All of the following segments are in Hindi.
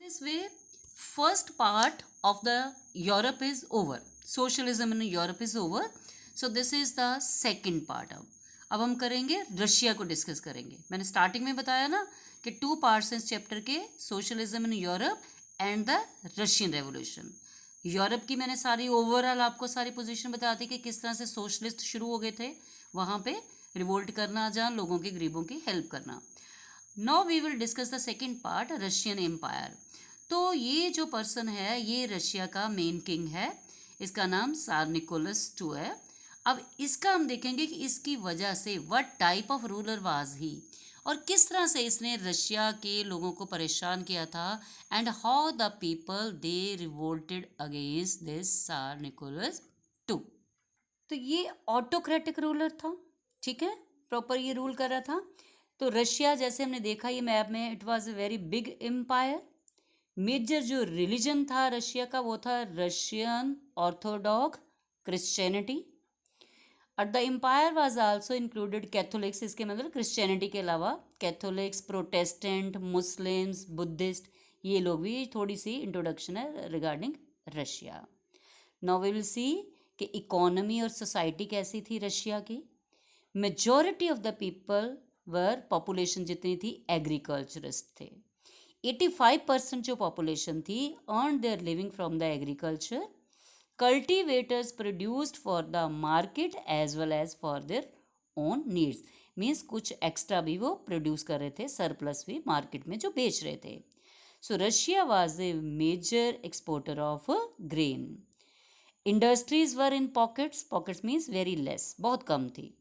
This way, first part of the Europe is over. Socialism in Europe is over. So this is the second part. अब हम करेंगे रशिया को डिस्कस करेंगे. मैंने स्टार्टिंग में बताया ना कि 2 पार्ट्स हैं इस चैप्टर के, socialism in Europe and the Russian revolution. Europe की मैंने सारी ओवरऑल आपको सारी पोजीशन बता दी कि किस तरह से सोशलिस्ट शुरू हो गए थे वहाँ पे रिवोल्ट करना, जहाँ लोगों की गरीबों की हेल्प करना. Now we will discuss the second part, Russian empire. तो ये जो पर्सन है ये रशिया का मेन किंग है, इसका नाम सार निकोलस टू है. अब इसका हम देखेंगे कि इसकी वजह से what type of ruler was he, और किस तरह से इसने रशिया के लोगों को परेशान किया था, and how the people they revolted against this सार निकोलस टू. तो ये ऑटोक्रेटिक रूलर था, ठीक है, प्रॉपर ये रूल कर रहा था. तो रशिया जैसे हमने देखा ये मैप में, it was a very big empire. Major जो रिलीजन था रशिया का वो था रशियन ऑर्थोडॉक्स क्रिश्चियनिटी. और the empire was also included Catholics, इसके मतलब क्रिश्चियनिटी के अलावा कैथोलिक्स, प्रोटेस्टेंट, मुस्लिम्स, बुद्धिस्ट, ये लोग भी. थोड़ी सी इंट्रोडक्शन है regarding Russia. Now we will see कि इकोनॉमी और सोसाइटी कैसी थी रशिया की. Majority of the people were, population जितनी थी एग्रीकल्चरिस्ट थे. 85% जो पॉपुलेशन थी earn their living from the agriculture. Cultivators produced for the market as well as for their own needs. Means कुछ एक्स्ट्रा भी वो प्रोड्यूस कर रहे थे, सरप्लस भी मार्केट में जो बेच रहे थे. So Russia was a major exporter of grain. Industries were in pockets, pockets means very less, बहुत कम थी.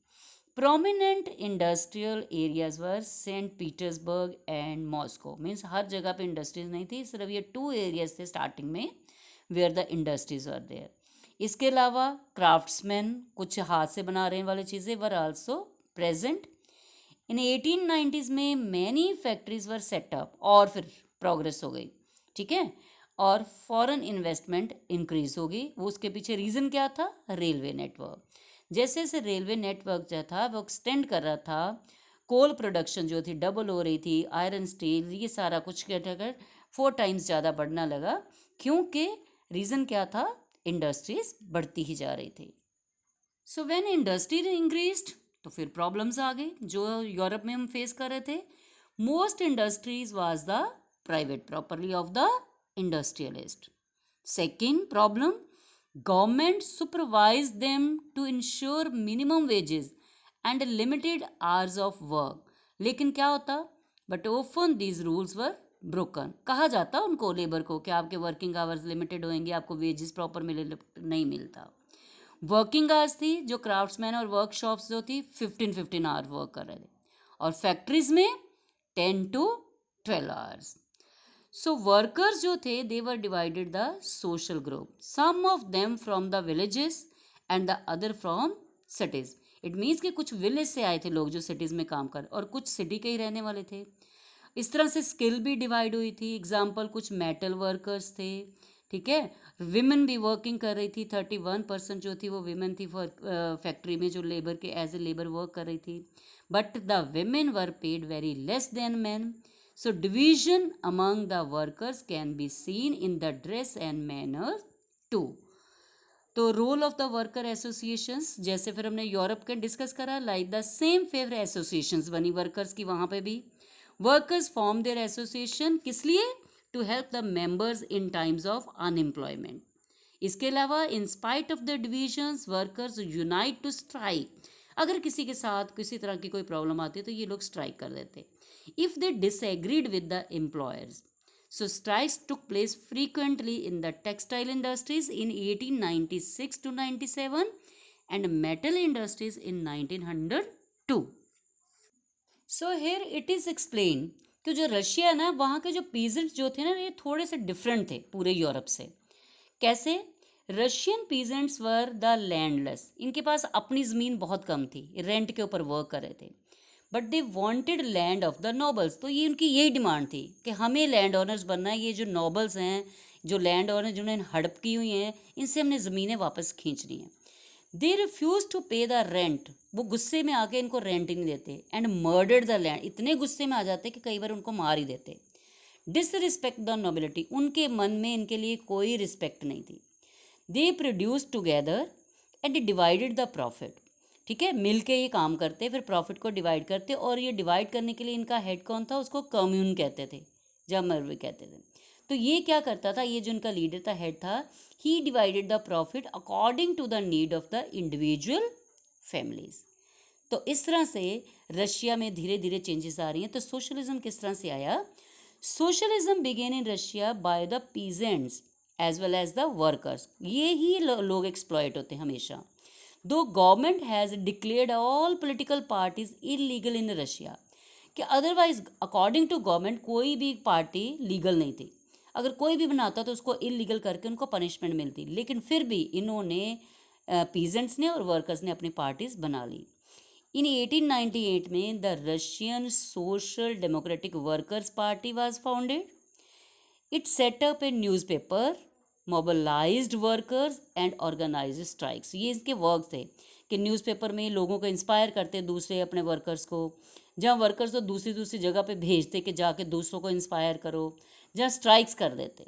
Prominent industrial areas were Saint Petersburg and Moscow. Means हर जगह पे इंडस्ट्रीज नहीं थी, सिर्फ ये 2 एरियाज थे स्टार्टिंग में where the industries were there. इसके अलावा क्राफ्ट्समैन, कुछ हाथ से बना रहे वाली चीज़ें were also present. In 1890s में मैनी फैक्ट्रीज वर सेटअप, और फिर प्रोग्रेस हो गई, ठीक है, और फॉरेन इन्वेस्टमेंट इंक्रीज होगी. वो उसके पीछे रीज़न क्या था, रेलवे नेटवर्क. जैसे जैसे रेलवे नेटवर्क जो था वो एक्सटेंड कर रहा था, कोल प्रोडक्शन जो थी डबल हो रही थी, आयरन स्टील ये सारा कुछ कर 4 टाइम्स ज़्यादा बढ़ना लगा, क्योंकि रीज़न क्या था, इंडस्ट्रीज बढ़ती ही जा रही थी. सो व्हेन इंडस्ट्री इंक्रीज्ड तो फिर प्रॉब्लम्स आ गई जो यूरोप में हम फेस कर रहे थे. Most industries was the private property of the industrialist. Second problem, government supervise them to ensure minimum wages and limited hours of work. लेकिन क्या होता, but often these rules were broken. कहा जाता उनको, लेबर को, कि आपके वर्किंग आवर्स लिमिटेड होंगे, आपको वेजेस प्रॉपर नहीं मिलता. वर्किंग आवर्स थी जो क्राफ्ट्समैन और वर्कशॉप्स जो थी 15-15 आवर वर्क कर रहे थे, और फैक्ट्रीज में 10 to 12 आवर्स. सो वर्कर्स जो थे they were divided the social group, some of them from the villages and the other from cities. It means कि कुछ विलेज से आए थे लोग जो सिटीज़ में काम कर, और कुछ सिटी के ही रहने वाले थे. इस तरह से स्किल भी डिवाइड हुई थी. एग्जाम्पल, कुछ मेटल वर्कर्स थे, ठीक है, विमेन भी वर्किंग कर रही थी. 31% जो थी वो विमेन थी फैक्ट्री में जो लेबर के एज ए लेबर वर्क कर रही थी. But the women were paid very less than man. So division among the workers can be seen in the dress and manner too. तो role of the worker associations, जैसे फिर हमने यूरोप के डिस्कस करा, like the same favour associations बनी वर्कर्स की वहाँ पे भी. वर्कर्स फॉर्म देयर एसोसिएशन किस लिए, to help the members in times of unemployment. इसके अलावा in spite of the divisions workers unite to strike. अगर किसी के साथ किसी तरह की कोई प्रॉब्लम आती है तो ये लोग स्ट्राइक कर देते if they disagreed with the employers. So strikes took place frequently in the textile industries in 1896 to 97 and metal industries in 1902. So here it is explained कि जो रशिया ना, वहाँ के जो पीजेंट्स जो थे ना, ये थोड़े से डिफरेंट थे पूरे यूरोप से. कैसे, Russian peasants were the landless. इनके पास अपनी ज़मीन बहुत कम थी, रेंट के ऊपर वर्क कर रहे थे. But they wanted land of the nobles. तो ये उनकी यही डिमांड थी कि हमें लैंड ओनर्स बनना है. ये जो नोबल्स हैं, जो लैंड ओनर जिन्होंने हड़प की हुई हैं, इनसे हमने ज़मीनें वापस खींचनी हैं. दे रिफ्यूज़ टू पे द रेंट. वो गुस्से में आके इनको रेंट ही नहीं देते. And murdered the land. इतने गुस्से में आ जाते कि कई बार उनको मार ही देते. डिसरिस्पेक्ट द नोबिलिटी, उनके मन में इनके लिए कोई रिस्पेक्ट नहीं थी। They produce together and divided the profit, ठीक है, मिल के ये काम करते, फिर प्रॉफिट को डिवाइड करते, और ये डिवाइड करने के लिए इनका हेड कौन था, उसको कम्यून कहते थे, जमर कहते थे। तो ये क्या करता था, ये जो इनका लीडर था, हेड था, he divided the profit according to the need of the individual families. तो इस तरह से रशिया में धीरे धीरे चेंजेस आ रही हैं। तो सोशलिज्म किस तरह से आया? Socialism began in Russia by the peasants as well as the workers. ये ही लोग एक्सप्लॉयट होते हैं हमेशा। दो government has declared all political parties illegal in Russia, कि अदरवाइज अकॉर्डिंग टू गवर्नमेंट कोई भी पार्टी लीगल नहीं थी। अगर कोई भी बनाता तो उसको इलीगल करके उनको पनिशमेंट मिलती, लेकिन फिर भी इन्होंने पीजेंट्स ने और वर्कर्स ने अपनी पार्टीज बना ली। इन 1898 में the Russian social democratic workers party was founded. It set up a newspaper, mobilized workers and organize strikes. ये इसके वर्क थे कि न्यूज़पेपर में लोगों को इंस्पायर करते दूसरे अपने वर्कर्स को, जहाँ वर्कर्स तो दूसरी दूसरी जगह पे भेजते कि जाके दूसरों को इंस्पायर करो, जहाँ स्ट्राइक्स कर देते।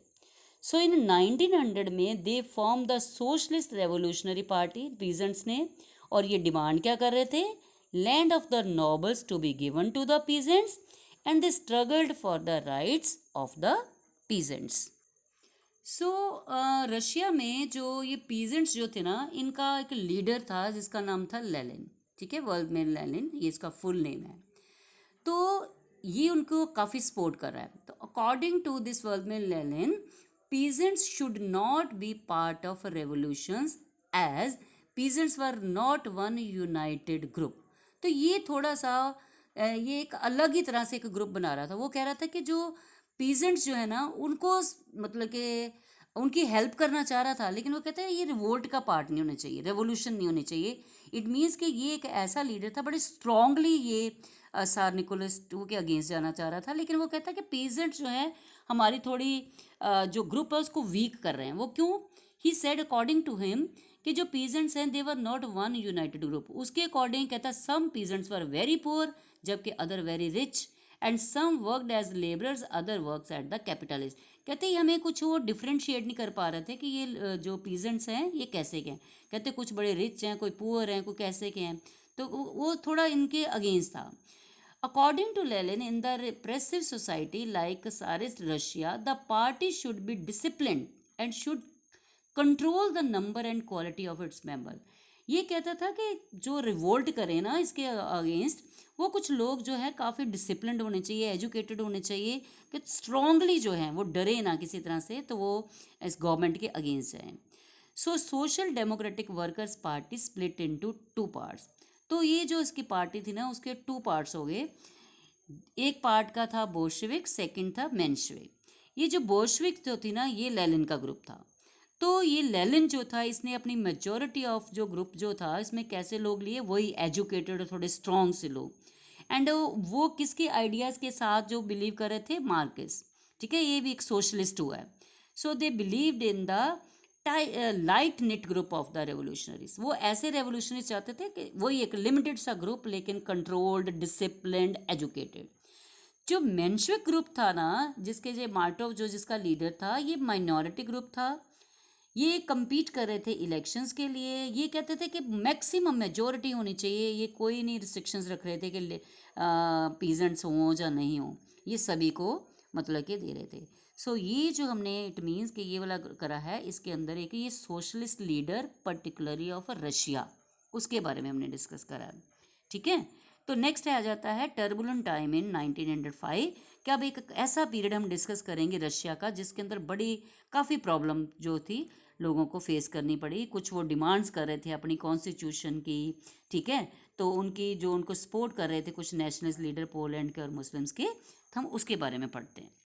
सो इन 1900 में they form the socialist revolutionary party, peasants ने, और ये डिमांड क्या कर रहे थे? Land of the nobles to be given to the peasants and they struggled for the rights of the peasants. So Russia में जो ये पीजेंट्स जो थे ना, इनका एक लीडर था जिसका नाम था लेनिन, ठीक है, वर्ल्ड में लेनिन, ये इसका फुल नेम है। तो ये उनको काफ़ी सपोर्ट कर रहा है। तो अकॉर्डिंग टू दिस वर्ल्ड में Lenin, peasants should not be part of revolutions as peasants were not one united group. तो ये थोड़ा सा ये एक अलग ही तरह से एक ग्रुप बना रहा था। वो कह रहा था कि जो पीजेंट्स जो है ना, उनको मतलब कि उनकी हेल्प करना चाह रहा था, लेकिन वो कहते हैं ये रिवोल्ट का पार्ट नहीं होना चाहिए, रेवोल्यूशन नहीं होनी चाहिए। इट मीन्स कि ये एक ऐसा लीडर था, बड़े स्ट्रांगली ये सार निकोलस टू के अगेंस्ट जाना चाह रहा था। लेकिन वो कहता है कि पीजेंट्स जो है हमारी थोड़ी जो ग्रुप है उसको वीक कर रहे हैं। वो क्यों? He said according to him कि जो पीजेंट्स हैं they were not one united group. उसके अकॉर्डिंग कहता है some peasants were very poor जबकि other very rich, and some worked as labourers other works at the capitalist. कहते ही हमें कुछ वो डिफ्रेंशिएट नहीं कर पा रहे थे कि ये जो पीजेंट्स हैं ये कैसे के हैं। कहते कुछ बड़े रिच हैं, कोई पुअर हैं, कोई कैसे के हैं। तो वो थोड़ा इनके अगेंस्ट था। According to Lenin, in the repressive society like tsarist Russia, the party should be disciplined and should control the number and quality of its member. ये कहता था कि जो रिवोल्ट करे ना इसके अगेंस्ट, वो कुछ लोग जो है काफ़ी डिसिप्लिन्ड होने चाहिए, एजुकेटेड होने चाहिए, कि स्ट्रांगली जो है वो डरे ना किसी तरह से, तो वो इस गवर्नमेंट के अगेंस्ट जाए। So social democratic workers party split into two parts. तो ये जो इसकी पार्टी थी ना, उसके टू पार्ट्स हो गए। एक पार्ट का था बोल्शेविक, सेकंड था मेंशेविक। ये जो बोल्शेविक जो थी ना, ये लेनिन का ग्रुप था। तो ये लेनिन जो था, इसने अपनी मेजॉरिटी ऑफ जो ग्रुप जो था, इसमें कैसे लोग लिए? वही एजुकेटेड और थोड़े स्ट्रॉन्ग से लोग। एंड वो किसके आइडियाज़ के साथ जो बिलीव कर रहे थे? मार्क्स, ठीक है, ये भी एक सोशलिस्ट हुआ है। So they believed in the light knit group of the revolutionaries. वो ऐसे रेवोल्यूशनरीज चाहते थे कि वही एक लिमिटेड सा ग्रुप, लेकिन कंट्रोल्ड, डिसिप्लिन्ड, एजुकेटेड। जो मेंशविक ग्रुप था ना, जिसके जो मार्टोव जो जिसका लीडर था, ये माइनॉरिटी ग्रुप था। ये कम्पीट कर रहे थे इलेक्शंस के लिए। ये कहते थे कि मैक्सिमम मेजॉरिटी होनी चाहिए, ये कोई नहीं रिस्ट्रिक्शंस रख रहे थे कि पीजेंट्स हों या नहीं हों, ये सभी को मतलब के दे रहे थे। सो ये जो हमने इट मीन्स कि ये वाला करा है, इसके अंदर एक ये socialist leader particularly of Russia, उसके बारे में हमने डिस्कस करा है, ठीक है। तो नेक्स्ट आ जाता है टर्बुलेंट टाइम इन 1905। कि अब एक ऐसा पीरियड हम डिस्कस करेंगे रशिया का जिसके अंदर बड़ी काफ़ी प्रॉब्लम जो थी लोगों को फेस करनी पड़ी। कुछ वो डिमांड्स कर रहे थे अपनी कॉन्स्टिट्यूशन की, ठीक है, तो उनकी जो उनको सपोर्ट कर रहे थे कुछ नेशनलिस्ट लीडर पोलैंड के और मुस्लिम्स के, हम उसके बारे में पढ़ते हैं।